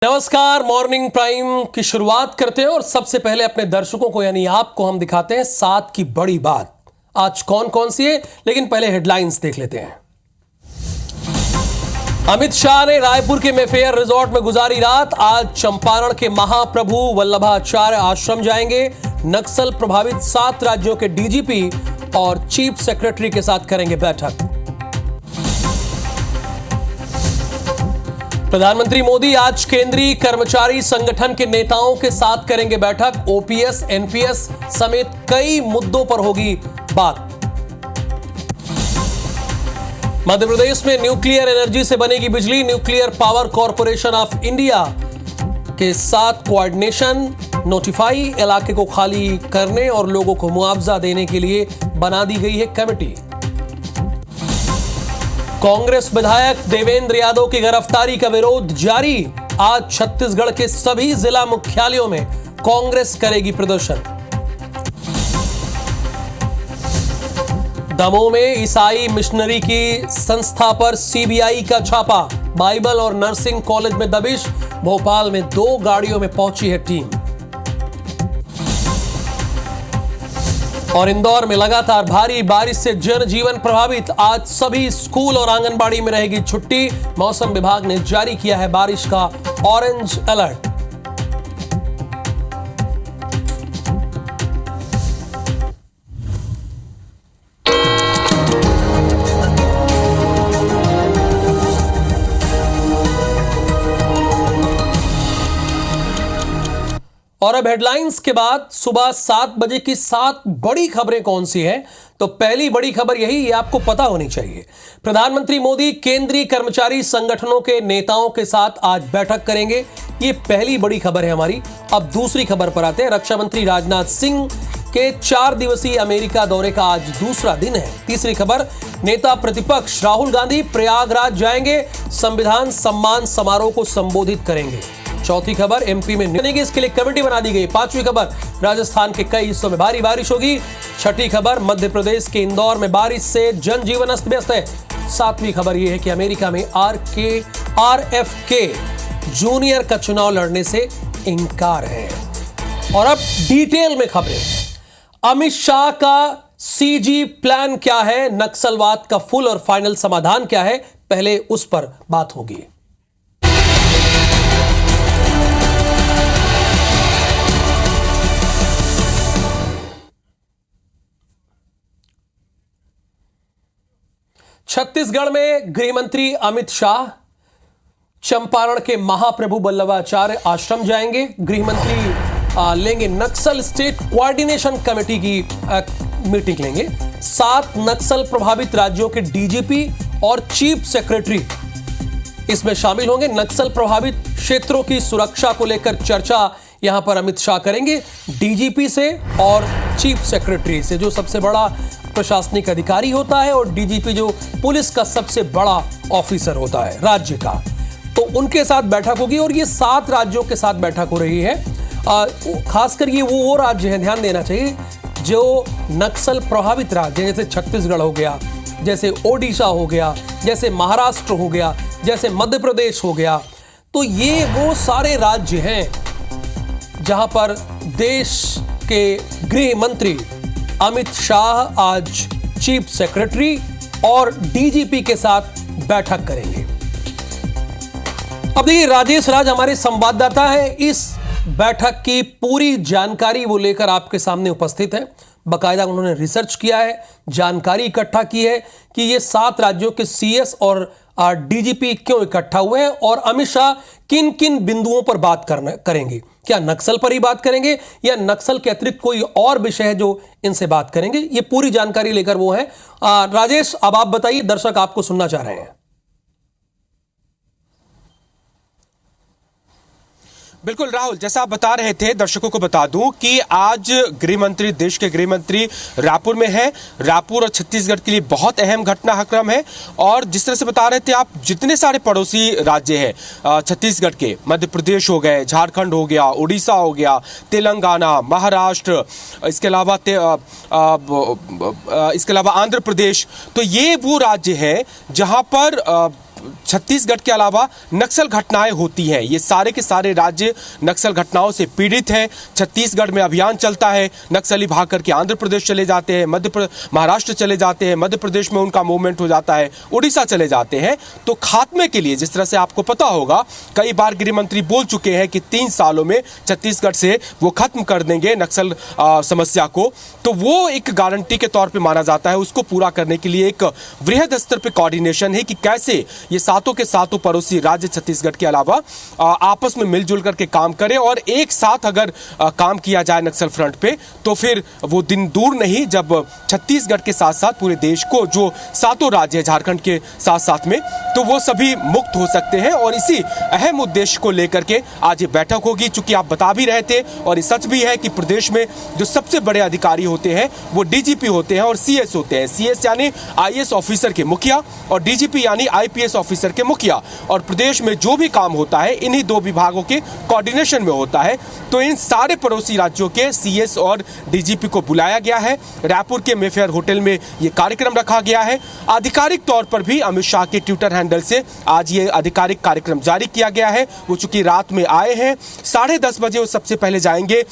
नमस्कार। Morning prime की शुरुआत करते हैं और सबसे पहले अपने दर्शकों को यानी आपको हम दिखाते हैं 7 की बड़ी बात। आज कौन कौन सी है, लेकिन पहले हेडलाइंस देख लेते हैं। अमित शाह ने रायपुर के मेफेयर रिजॉर्ट में गुजारी रात। आज चंपारण के महाप्रभु वल्लभाचार्य आश्रम जाएंगे। नक्सल प्रभावित 7 राज्यों के डीजीपी और चीफ सेक्रेटरी के साथ करेंगे बैठक। प्रधानमंत्री मोदी आज केंद्रीय कर्मचारी संगठन के नेताओं के साथ करेंगे बैठक। ओपीएस, एनपीएस समेत कई मुद्दों पर होगी बात। मध्य प्रदेश में न्यूक्लियर एनर्जी से बनेगी बिजली। Nuclear power corporation of India के साथ कोऑर्डिनेशन। नोटिफाई इलाके को खाली करने और लोगों को मुआवजा देने के लिए बना दी गई है कमेटी। कांग्रेस विधायक देवेंद्र यादव की गिरफ्तारी का विरोध जारी। आज छत्तीसगढ़ के सभी जिला मुख्यालयों में कांग्रेस करेगी प्रदर्शन। दमोह में ईसाई मिशनरी की संस्था पर सीबीआई का छापा। बाइबल और नर्सिंग कॉलेज में दबिश। भोपाल में 2 गाड़ियों में पहुंची है टीम। और इंदौर में लगातार भारी बारिश से जनजीवन प्रभावित। आज सभी स्कूल और आंगनबाड़ी में रहेगी छुट्टी। मौसम विभाग ने जारी किया है बारिश का ऑरेंज अलर्ट। और अब हेडलाइंस के बाद सुबह 7 बजे की 7 बड़ी खबरें कौन सी हैं, तो पहली बड़ी खबर यही, ये आपको पता होनी चाहिए। प्रधानमंत्री मोदी केंद्रीय कर्मचारी संगठनों के नेताओं के साथ आज बैठक करेंगे। ये पहली बड़ी खबर है हमारी। अब दूसरी खबर पर आते हैं। रक्षा मंत्री राजनाथ सिंह के 4 दिवसीय अमेरिका दौरे का आज दूसरा दिन है। तीसरी खबर, नेता प्रतिपक्ष राहुल गांधी प्रयागराज जाएंगे। संविधान सम्मान समारोह को संबोधित करेंगे। चौथी खबर, एमपी में इसके लिए कमेटी बना दी गई। पांचवी खबर, राजस्थान के कई हिस्सों में भारी बारिश होगी। छठी खबर, मध्य प्रदेश के इंदौर में बारिश से जनजीवन अस्त व्यस्त है। सातवीं खबर यह है कि अमेरिका में आरएफके जूनियर का चुनाव लड़ने से इनकार है। और अब डिटेल में खबरें। अमित शाह का सीजी प्लान क्या है, नक्सलवाद का फुल और फाइनल समाधान क्या है, पहले उस पर बात होगी। छत्तीसगढ़ में गृह मंत्री अमित शाह चंपारण के महाप्रभु वल्लभाचार्य आश्रम जाएंगे। गृह मंत्री लेंगे नक्सल स्टेट कोऑर्डिनेशन कमेटी की मीटिंग लेंगे। 7 नक्सल प्रभावित राज्यों के डीजीपी और चीफ सेक्रेटरी इसमें शामिल होंगे। नक्सल प्रभावित क्षेत्रों की सुरक्षा को लेकर चर्चा यहां पर अमित शाह करेंगे डीजीपी से और चीफ सेक्रेटरी से, जो सबसे बड़ा प्रशासनिक अधिकारी होता है, और डीजीपी जो पुलिस का सबसे बड़ा ऑफिसर होता है राज्य का, तो उनके साथ बैठक होगी। और ये 7 राज्यों के साथ बैठक हो रही है। खासकर ये वो राज्य हैं, ध्यान देना चाहिए, जो नक्सल प्रभावित राज्य, जैसे छत्तीसगढ़ हो गया, जैसे ओडिशा हो गया, जैसे महाराष्ट्र हो गया, जैसे मध्य प्रदेश हो गया। तो ये वो सारे राज्य हैं जहां पर देश के गृह मंत्री अमित शाह आज चीफ सेक्रेटरी और डीजीपी के साथ बैठक करेंगे। अब देखिए, राजेश राज हमारे संवाददाता है, इस बैठक की पूरी जानकारी वो लेकर आपके सामने उपस्थित है। बाकायदा उन्होंने रिसर्च किया है, जानकारी इकट्ठा की है कि ये 7 राज्यों के सीएस और डीजीपी क्यों इकट्ठा हुए हैं और अमित शाह किन किन बिंदुओं पर बात करेंगे। क्या नक्सल पर ही बात करेंगे या नक्सल के अतिरिक्त कोई और विषय है जो इनसे बात करेंगे, ये पूरी जानकारी लेकर वो है। राजेश, अब आप बताइए, दर्शक आपको सुनना चाह रहे हैं। बिल्कुल राहुल, जैसा आप बता रहे थे, दर्शकों को बता दूं कि आज गृह मंत्री, देश के गृह मंत्री रायपुर में है। रायपुर और छत्तीसगढ़ के लिए बहुत अहम घटनाक्रम है। और जिस तरह से बता रहे थे आप, जितने सारे पड़ोसी राज्य हैं छत्तीसगढ़ के, मध्य प्रदेश हो गए, झारखंड हो गया, उड़ीसा हो गया, तेलंगाना, महाराष्ट्र, इसके अलावा आंध्र प्रदेश, तो ये वो राज्य हैं जहां पर छत्तीसगढ़ के अलावा नक्सल घटनाएं होती हैं। ये सारे के सारे राज्य नक्सल घटनाओं से पीड़ित हैं। छत्तीसगढ़ में अभियान चलता है, नक्सली भाग करके आंध्र प्रदेश चले जाते हैं, महाराष्ट्र चले जाते हैं, मध्य प्रदेश में उनका मूवमेंट हो जाता है, उड़ीसा चले जाते हैं। तो खात्मे के लिए, जिस तरह से आपको पता होगा, कई बार गृह मंत्री बोल चुके हैं कि 3 सालों में छत्तीसगढ़ से वो खत्म कर देंगे नक्सल समस्या को। तो वो एक गारंटी के तौर पे माना जाता है। उसको पूरा करने के लिए एक वृहद स्तर पे कोऑर्डिनेशन है कि कैसे ये सातों के सातों पड़ोसी राज्य छत्तीसगढ़ के अलावा आपस में मिलजुल करके काम करें। और एक साथ अगर काम किया जाए नक्सल फ्रंट पे, तो फिर वो दिन दूर नहीं जब छत्तीसगढ़ के साथ साथ पूरे देश को, जो सातों राज्य है झारखंड के साथ साथ में, तो वो सभी मुक्त हो सकते हैं। और इसी अहम उद्देश्य को लेकर के आज ये बैठक होगी। चूंकि आप बता भी रहे थे और ये सच भी है कि प्रदेश में जो सबसे बड़े अधिकारी होते हैं वो डीजीपी होते हैं और सीएस होते हैं। सीएस यानी आईएएस ऑफिसर के मुखिया और डीजीपी यानी आईपीएस ऑफिसर के मुखिया। और प्रदेश में जो भी काम होता है इन्हीं 2 विभागों के कोऑर्डिनेशन में होता है। तो इन सारे पड़ोसी राज्यों के सीएस और डीजीपी को बुलाया गया है। रायपुर के मेफेयर होटल में ये कार्यक्रम रखा गया है। आधिकारिक तौर पर भी अमित शाह के ट्विटर हैंडल से आज ये आधिकारिक कार्यक्रम जारी किया गया है। वो चूंकि रात में आए हैं, 10:30 बजे वो सबसे पहले जाएंगे।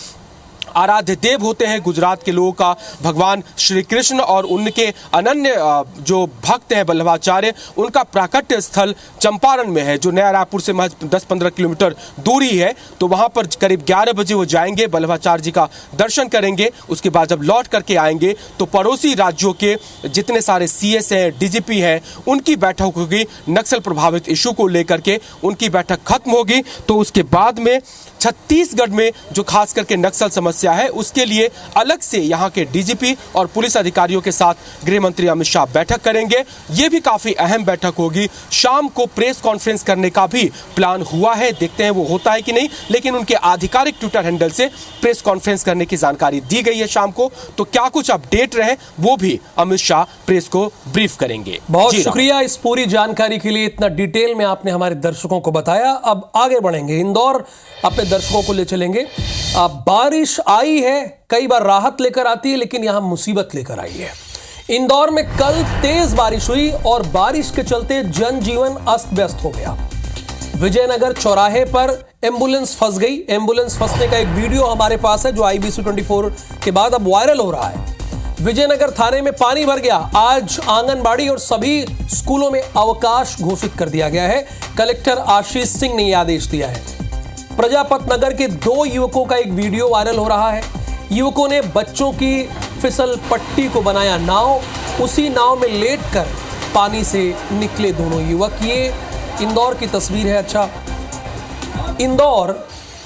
आराध्य देव होते हैं गुजरात के लोगों का भगवान श्री कृष्ण, और उनके अनन्य जो भक्त हैं वल्लभाचार्य, उनका प्राकट्य स्थल चंपारण में है, जो नया रायपुर से महज 10-15 किलोमीटर दूरी है। तो वहां पर करीब 11 बजे वो जाएंगे, वल्लभाचार्य जी का दर्शन करेंगे। उसके बाद जब लौट करके आएंगे तो पड़ोसी राज्यों के जितने सारे सीएस हैं, डीजीपी हैं, उनकी बैठक होगी। नक्सल प्रभावित इशू को लेकर के उनकी बैठक खत्म होगी। तो उसके बाद में छत्तीसगढ़ में जो खास करके नक्सल समस्या है उसके लिए अलग से यहाँ के डीजीपी और पुलिस अधिकारियों के साथ गृह मंत्री अमित शाह बैठक करेंगे। ये भी काफी अहम बैठक होगी। शाम को प्रेस कॉन्फ्रेंस करने का भी प्लान हुआ है, देखते हैं वो होता है कि नहीं। लेकिन उनके आधिकारिक ट्विटर हैंडल से प्रेस कॉन्फ्रेंस करने की जानकारी दी गई है शाम को। तो क्या कुछ अपडेट रहे वो भी अमित शाह प्रेस को ब्रीफ करेंगे। बहुत शुक्रिया इस पूरी जानकारी के लिए, इतना डिटेल में आपने हमारे दर्शकों को बताया। अब आगे बढ़ेंगे, इंदौर अपने दर्शकों को ले चलेंगे। बारिश आई है, कई बार राहत लेकर आती है, लेकिन यहां मुसीबत लेकर आई है। इंदौर में कल तेज बारिश हुई और बारिश के चलते जनजीवन अस्त व्यस्त हो गया। विजयनगर चौराहे पर एम्बुलेंस फंस गई। एम्बुलेंस फंसने का एक वीडियो हमारे पास है जो IBC 24 के बाद अब वायरल हो रहा है। विजयनगर थाने में पानी भर गया। आज आंगनबाड़ी और सभी स्कूलों में अवकाश घोषित कर दिया गया है। कलेक्टर आशीष सिंह ने यह आदेश दिया है। प्रजापत नगर के 2 युवकों का एक वीडियो वायरल हो रहा है। युवकों ने बच्चों की फिसल पट्टी को बनाया नाव, उसी नाव में लेटकर पानी से निकले दोनों युवक। ये इंदौर की तस्वीर है। अच्छा, इंदौर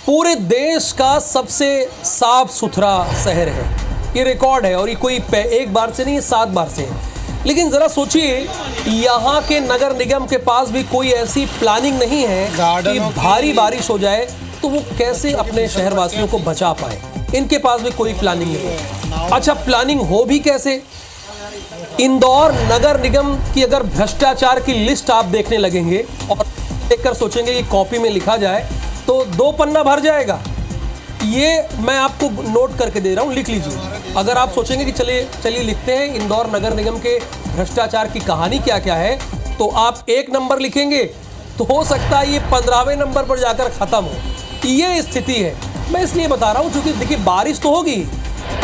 पूरे देश का सबसे साफ सुथरा शहर है, ये रिकॉर्ड है। और ये कोई एक बार से नहीं, 7 बार से है। लेकिन जरा सोचिए, यहाँ के नगर निगम के पास भी कोई ऐसी प्लानिंग नहीं है कि भारी बारिश हो जाए तो वो कैसे अपने शहरवासियों को बचा पाए। इनके पास भी कोई प्लानिंग नहीं है। अच्छा, प्लानिंग हो भी कैसे? इंदौर नगर निगम की अगर भ्रष्टाचार की लिस्ट आप देखने लगेंगे और देखकर सोचेंगे कि कॉपी में लिखा जाए तो 2 पन्ना भर जाएगा। ये मैं आपको नोट करके दे रहा हूं, लिख लीजिए। अगर आप सोचेंगे कि चलिए लिखते हैं इंदौर नगर निगम के भ्रष्टाचार की कहानी क्या क्या है, तो आप 1 नंबर लिखेंगे तो हो सकता है ये 15वें नंबर पर जाकर खत्म हो। ये स्थिति है। मैं इसलिए बता रहा हूं क्योंकि देखिए, बारिश तो होगी।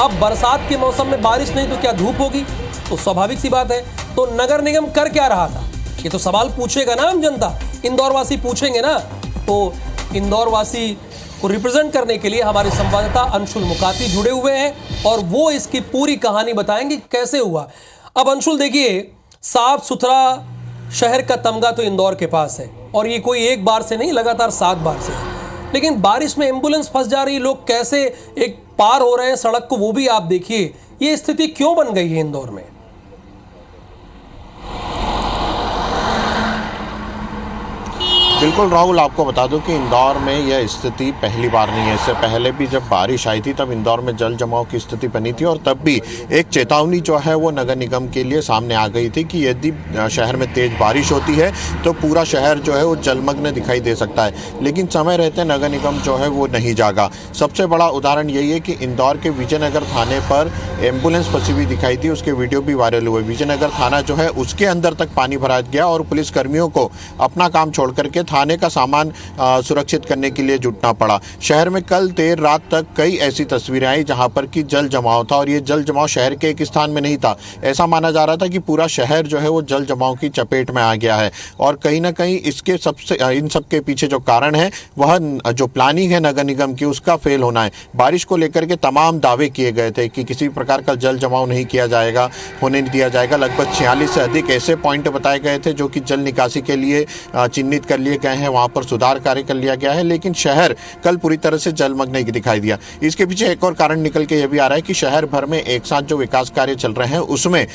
अब बरसात के मौसम में बारिश नहीं तो क्या धूप होगी? तो स्वाभाविक सी बात है। तो नगर निगम कर क्या रहा था, ये तो सवाल पूछेगा ना हम जनता, इंदौर वासी पूछेंगे ना। तो इंदौर वासी को रिप्रेजेंट करने के लिए हमारे संवाददाता अंशुल मुकाती जुड़े हुए हैं और वो इसकी पूरी कहानी बताएंगे कैसे हुआ। अब अंशुल देखिए, साफ सुथरा शहर का तमगा तो इंदौर के पास है और ये कोई एक बार से नहीं, लगातार 7 बार से है। लेकिन बारिश में एम्बुलेंस फंस जा रही है, लोग कैसे एक पार हो रहे हैं सड़क को, वो भी आप देखिए। ये स्थिति क्यों बन गई है इंदौर में? बिल्कुल राहुल, आपको बता दूं कि इंदौर में यह स्थिति पहली बार नहीं है। इससे पहले भी जब बारिश आई थी तब इंदौर में जल जमाव की स्थिति बनी थी और तब भी एक चेतावनी जो है वो नगर निगम के लिए सामने आ गई थी कि यदि शहर में तेज बारिश होती है तो पूरा शहर जो है वो जलमग्न दिखाई दे सकता है। लेकिन समय रहते नगर निगम जो है वो नहीं जागा। सबसे बड़ा उदाहरण यही है कि इंदौर के विजयनगर थाने पर एम्बुलेंस फंसी हुई दिखाई थी, उसके वीडियो भी वायरल हुए। विजयनगर थाना जो है उसके अंदर तक पानी भरा गया और पुलिस कर्मियों को अपना काम छोड़ करके थाने का सामान सुरक्षित करने के लिए जुटना पड़ा। शहर में कल देर रात तक कई ऐसी तस्वीरें आई जहां पर कि जल जमाव था और ये जल जमाव शहर के एक स्थान में नहीं था। ऐसा माना जा रहा था कि पूरा शहर जो है वो जल जमाव की चपेट में आ गया है और कहीं ना कहीं इसके इन सब के पीछे जो कारण है वह जो प्लानिंग है नगर निगम की उसका फेल होना है। बारिश को लेकर के तमाम दावे किए गए थे कि किसी प्रकार का जल जमाव नहीं किया जाएगा, होने नहीं दिया जाएगा। लगभग 46 से अधिक ऐसे पॉइंट बताए गए थे जो कि जल निकासी के लिए चिन्हित कर लिए गए हैं, वहां पर सुधार कार्य कर लिया गया है। लेकिन शहर कल पूरी तरह से जलमग्न दिखाई दिया। इसके पीछे एक और कारण निकल के यह भी आ रहा है कि शहर भर में एक साथ जो विकास कार्य चल रहे हैं उसमें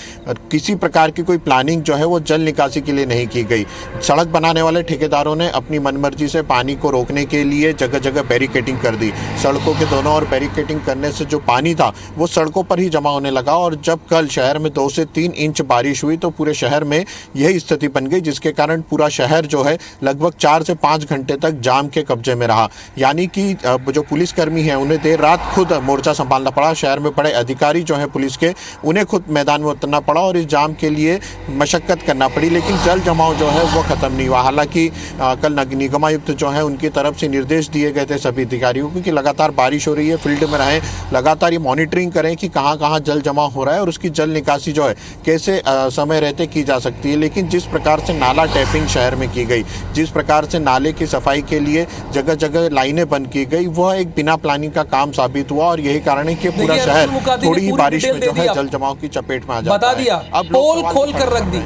किसी प्रकार की कोई प्लानिंग जो है वो जल निकासी के लिए नहीं की गई। सड़क बनाने वाले ठेकेदारों ने अपनी मनमर्जी से पानी को रोकने के लिए जगह जगह बैरिकेडिंग कर दी। सड़कों के दोनों ओर बैरिकेडिंग करने से जो पानी था वो सड़कों पर ही जमा होने लगा और जब कल शहर में 2 से 3 इंच बारिश हुई तो पूरे शहर में यही स्थिति बन गई, जिसके कारण पूरा शहर जो है लगभग 4 से 5 घंटे तक जाम के कब्जे में रहा। यानी कि जो पुलिसकर्मी हैं उन्हें देर रात खुद मोर्चा संभालना पड़ा। शहर में बड़े अधिकारी जो हैं पुलिस के, उन्हें खुद मैदान में उतरना पड़ा और इस जाम के लिए मशक्कत करना पड़ी। लेकिन जल जमाव जो है वो खत्म नहीं हुआ। हालांकि कल निगमायुक्त जो है उनकी तरफ से निर्देश दिए गए थे सभी अधिकारियों को कि लगातार बारिश हो रही है, फील्ड में रहें, लगातार ये मॉनिटरिंग करें कि कहाँ कहाँ जल जमाव हो रहा है और उसकी जल निकासी जो है कैसे समय रहते की जा सकती है। लेकिन जिस प्रकार से नाला टैपिंग शहर में की गई, जिस प्रकार से नाले की सफाई के लिए जगह जगह लाइनें बंद की गई, वह एक बिना प्लानिंग का काम साबित हुआ और यही कारण है कि पूरा शहर थोड़ी ही बारिश में जो है जल जमाव की चपेट में आ जाता है। बता दिया, अब पोल खोल कर रख दी।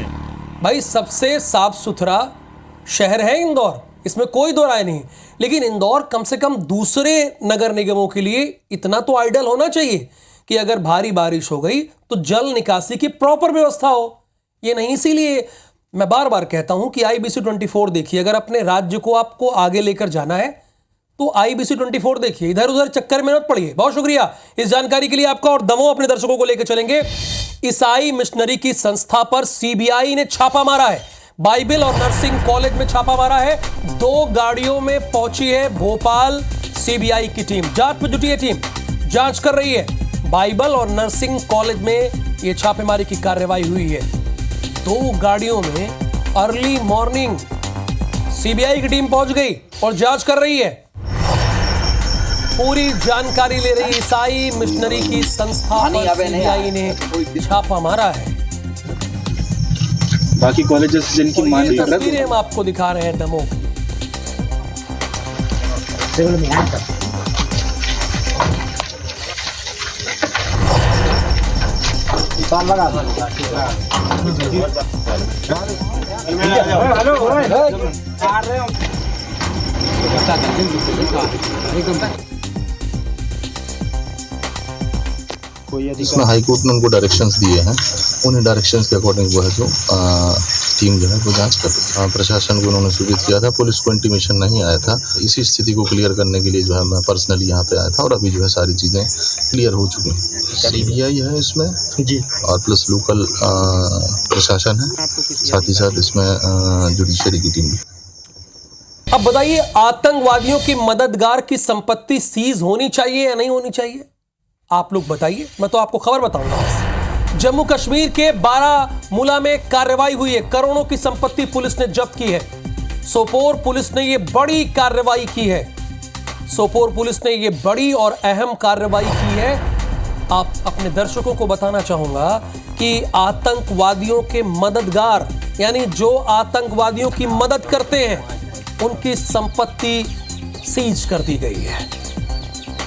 भाई सबसे साफ सुथरा शहर है इंदौर, इसमें कोई दो राय नहीं। लेकिन इंदौर कम से कम दूसरे नगर निगमों के लिए इतना तो आइडियल होना चाहिए कि अगर भारी बारिश हो गई तो जल निकासी की प्रॉपर व्यवस्था हो। ये नहीं, इसीलिए मैं बार बार कहता हूं कि IBC 24 देखिए। अगर अपने राज्य को आपको आगे लेकर जाना है तो IBC 24 देखिए, इधर उधर चक्कर में मत पड़िए। बहुत शुक्रिया इस जानकारी के लिए आपका। और दमोह अपने दर्शकों को लेकर चलेंगे। ईसाई मिशनरी की संस्था पर CBI ने छापा मारा है। बाइबल और नर्सिंग कॉलेज में छापा मारा है। 2 गाड़ियों में पहुंची है भोपाल CBI की टीम। जांच में जुटी है टीम, जांच कर रही है। बाइबल और नर्सिंग कॉलेज में यह छापेमारी की कार्रवाई हुई है। 2 गाड़ियों में अर्ली मॉर्निंग CBI की टीम पहुंच गई और जांच कर रही है। पूरी जानकारी ले रही ईसाई मिशनरी की संस्था पर CBI ने छापा मारा है। बाकी कॉलेजेस जिनकी मांग कर रहे हैं हम आपको दिखा रहे हैं दमोह की। इसमें हाई कोर्ट ने उनको डायरेक्शंस दिए हैं, उन्हीं डायरेक्शंस के अकॉर्डिंग वो है जो टीम जो है वो जांच कर प्रशासन को उन्होंने सूचित किया था। पुलिस को इंटीमेशन नहीं आया था। इसी स्थिति को क्लियर करने के लिए जो है मैं पर्सनली यहाँ पे आया था और अभी जो है सारी चीज़ें क्लियर हो चुकी हैं। CBI है इसमें जी और प्लस लोकल प्रशासन है, साथ ही साथ इसमें जुडिशरी की टीम भी। अब बताइए, आतंकवादियों की मददगार की संपत्ति सीज होनी चाहिए या नहीं होनी चाहिए? आप लोग बताइए, मैं तो आपको खबर बताऊंगा। जम्मू कश्मीर के बारामूला में कार्रवाई हुई है। करोड़ों की संपत्ति पुलिस ने जब्त की है। सोपोर पुलिस ने यह बड़ी कार्रवाई की है। सोपोर पुलिस ने यह बड़ी और अहम कार्रवाई की है। आप अपने दर्शकों को बताना चाहूंगा कि आतंकवादियों के मददगार, यानी जो आतंकवादियों की मदद करते हैं, उनकी संपत्ति सीज कर दी गई है।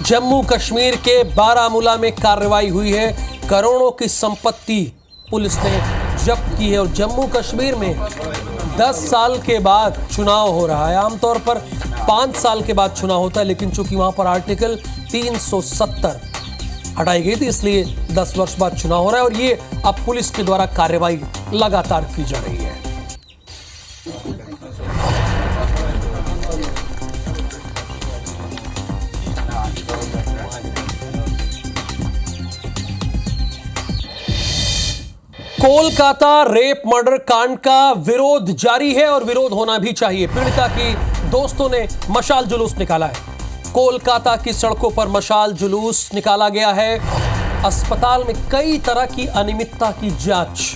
जम्मू कश्मीर के बारामूला में कार्रवाई हुई है। करोड़ों की संपत्ति पुलिस ने जब्त की है। और जम्मू कश्मीर में 10 साल के बाद चुनाव हो रहा है। आमतौर पर 5 साल के बाद चुनाव होता है, लेकिन चूंकि वहां पर आर्टिकल 370 हटाई गई थी, इसलिए 10 वर्ष बाद चुनाव हो रहा है। और ये अब पुलिस के द्वारा कार्रवाई लगातार की जा रही है। कोलकाता रेप मर्डर कांड का विरोध जारी है और विरोध होना भी चाहिए। पीड़िता की दोस्तों ने मशाल जुलूस निकाला है। कोलकाता की सड़कों पर मशाल जुलूस निकाला गया है। अस्पताल में कई तरह की अनियमितता की जांच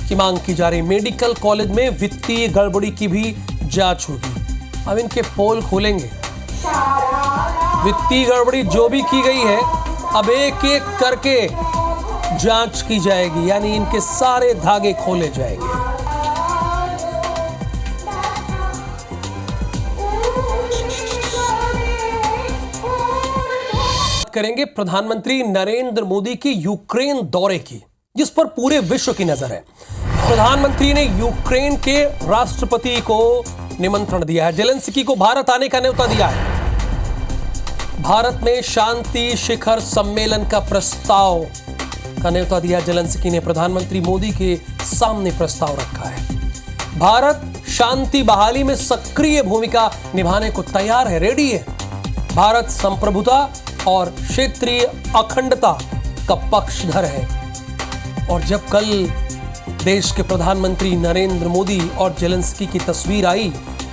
की मांग की जा रही। मेडिकल कॉलेज में वित्तीय गड़बड़ी की भी जांच होगी। अब इनके पोल खोलेंगे। वित्तीय गड़बड़ी जो भी की गई है अब एक एक करके जांच की जाएगी, यानी इनके सारे धागे खोले जाएंगे। करेंगे प्रधानमंत्री नरेंद्र मोदी के यूक्रेन दौरे की, जिस पर पूरे विश्व की नजर है। प्रधानमंत्री ने यूक्रेन के राष्ट्रपति को निमंत्रण दिया है। जेलेंस्की को भारत आने का न्योता दिया है। भारत में शांति शिखर सम्मेलन का प्रस्ताव का न्योता दिया। जेलेंस्की ने प्रधानमंत्री मोदी के सामने प्रस्ताव रखा है। भारत शांति बहाली में सक्रिय भूमिका निभाने को तैयार है, रेडी है। भारत संप्रभुता और क्षेत्रीय अखंडता का पक्षधर है। और जब कल देश के प्रधानमंत्री नरेंद्र मोदी और जेलेंस्की की तस्वीर आई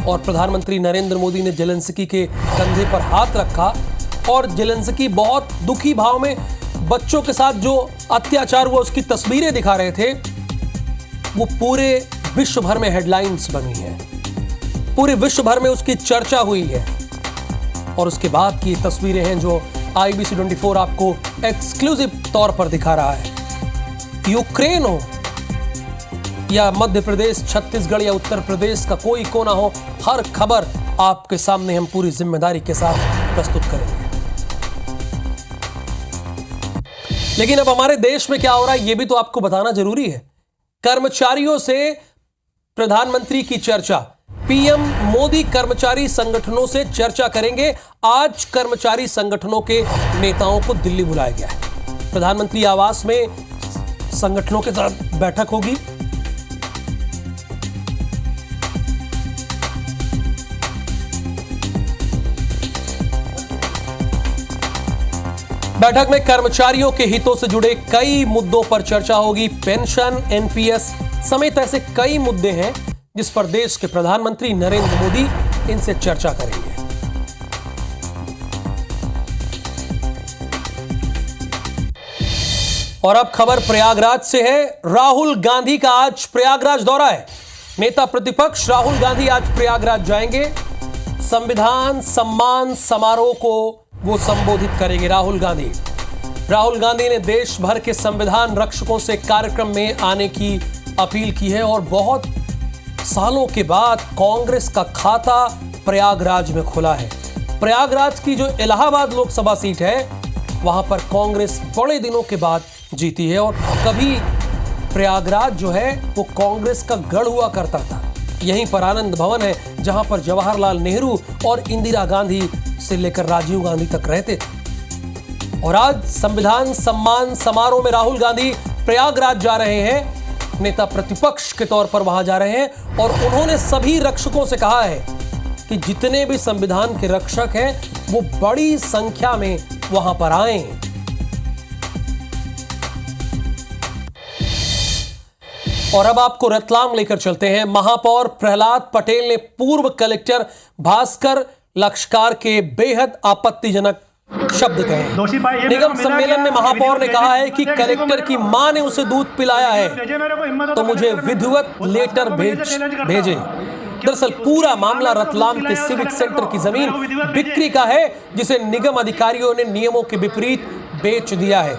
और प्रधानमंत्री नरेंद्र मोदी ने जेलेंस्की के कंधे पर हाथ रखा और जेलेंस्की बहुत दुखी भाव में बच्चों के साथ जो अत्याचार हुआ उसकी तस्वीरें दिखा रहे थे, वो पूरे विश्व भर में हेडलाइंस बनी है। पूरे विश्व भर में उसकी चर्चा हुई है। और उसके बाद की तस्वीरें हैं जो IBC 24 आपको एक्सक्लूसिव तौर पर दिखा रहा है। यूक्रेन हो या मध्य प्रदेश, छत्तीसगढ़ या उत्तर प्रदेश का कोई कोना हो, हर खबर आपके सामने हम पूरी जिम्मेदारी के साथ प्रस्तुत करेंगे। लेकिन अब हमारे देश में क्या हो रहा है, यह भी तो आपको बताना जरूरी है। कर्मचारियों से प्रधानमंत्री की चर्चा। पीएम मोदी कर्मचारी संगठनों से चर्चा करेंगे। आज कर्मचारी संगठनों के नेताओं को दिल्ली बुलाया गया है। प्रधानमंत्री आवास में संगठनों के साथ बैठक होगी। बैठक में कर्मचारियों के हितों से जुड़े कई मुद्दों पर चर्चा होगी। पेंशन, एनपीएस समेत ऐसे कई मुद्दे हैं जिस पर देश के प्रधानमंत्री नरेंद्र मोदी इनसे चर्चा करेंगे। और अब खबर प्रयागराज से है। राहुल गांधी का आज प्रयागराज दौरा है। नेता प्रतिपक्ष राहुल गांधी आज प्रयागराज जाएंगे। संविधान सम्मान समारोह को वो संबोधित करेंगे। राहुल गांधी ने देश भर के संविधान रक्षकों से कार्यक्रम में आने की अपील की है और बहुत सालों के बाद कांग्रेस का खाता प्रयागराज में खुला है। प्रयागराज की जो इलाहाबाद लोकसभा सीट है वहां पर कांग्रेस बड़े दिनों के बाद जीती है और कभी प्रयागराज जो है वो कांग्रेस का गढ़ हुआ करता था। यहीं पर आनंद भवन है जहां पर जवाहरलाल नेहरू और इंदिरा गांधी से लेकर राजीव गांधी तक रहते थे। और आज संविधान सम्मान समारोह में राहुल गांधी प्रयागराज जा रहे हैं। नेता प्रतिपक्ष के तौर पर वहां जा रहे हैं और उन्होंने सभी रक्षकों से कहा है कि जितने भी संविधान के रक्षक हैं वो बड़ी संख्या में वहां पर आए। और अब आपको रतलाम लेकर चलते हैं। महापौर प्रहलाद पटेल ने पूर्व कलेक्टर भास्कर लक्षकार के बेहद आपत्तिजनक शब्द कहे। निगम सम्मेलन में महापौर ने कहा है कि कलेक्टर की मां ने उसे दूध पिलाया है तो मुझे विधिवत लेटर भेजे। दरअसल पूरा मामला रतलाम के सिविक सेंटर की जमीन बिक्री का है जिसे निगम अधिकारियों ने नियमों के विपरीत बेच दिया है।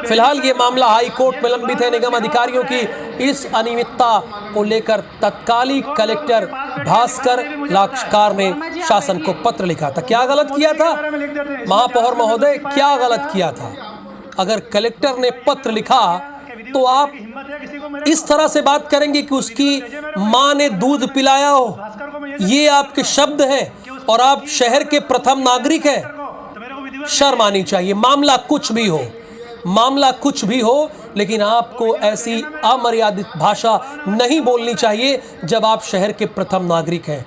फिलहाल ये मामला हाई कोर्ट में लंबित है। निगम अधिकारियों की इस अनियमितता को लेकर तत्कालीन कलेक्टर भास्कर लक्षकार ने शासन को पत्र लिखा था। क्या गलत किया था महापौर महोदय, क्या गलत किया था? अगर कलेक्टर ने पत्र लिखा तो आप इस तरह से बात करेंगे कि उसकी मां ने दूध पिलाया हो, ये आपके शब्द हैं और आप शहर के प्रथम नागरिक हैं। शर्म आनी चाहिए। मामला कुछ भी हो लेकिन आपको ऐसी अमर्यादित भाषा नहीं बोलनी चाहिए जब आप शहर के प्रथम नागरिक हैं।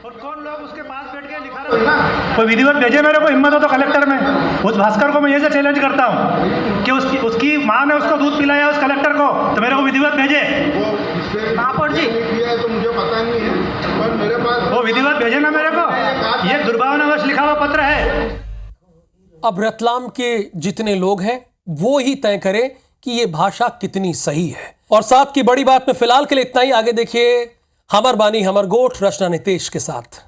और कौन लोग उसके पास बैठ के लिखा कोई विधिवत भेजे मेरे को, हिम्मत हो तो कलेक्टर में। उस भास्कर को मैं ये से चैलेंज करता हूँ कि उसकी माँ ने उसको दूध पिलाया उस कलेक्टर को, तो मेरे को विधिवत भेजे। महापौर जी तो मुझे पता नहीं है, पर मेरे पास वो विधिवत भेजे ना मेरे को, ये दुर्भावनावश लिखा हुआ पत्र है। अब रतलाम के जितने लोग हैं वो ही तय करें कि ये भाषा कितनी सही है। और साथ की बड़ी बात में फिलहाल के लिए इतना ही। आगे देखिए हमर बानी हमर गोठ रचना नितेश के साथ।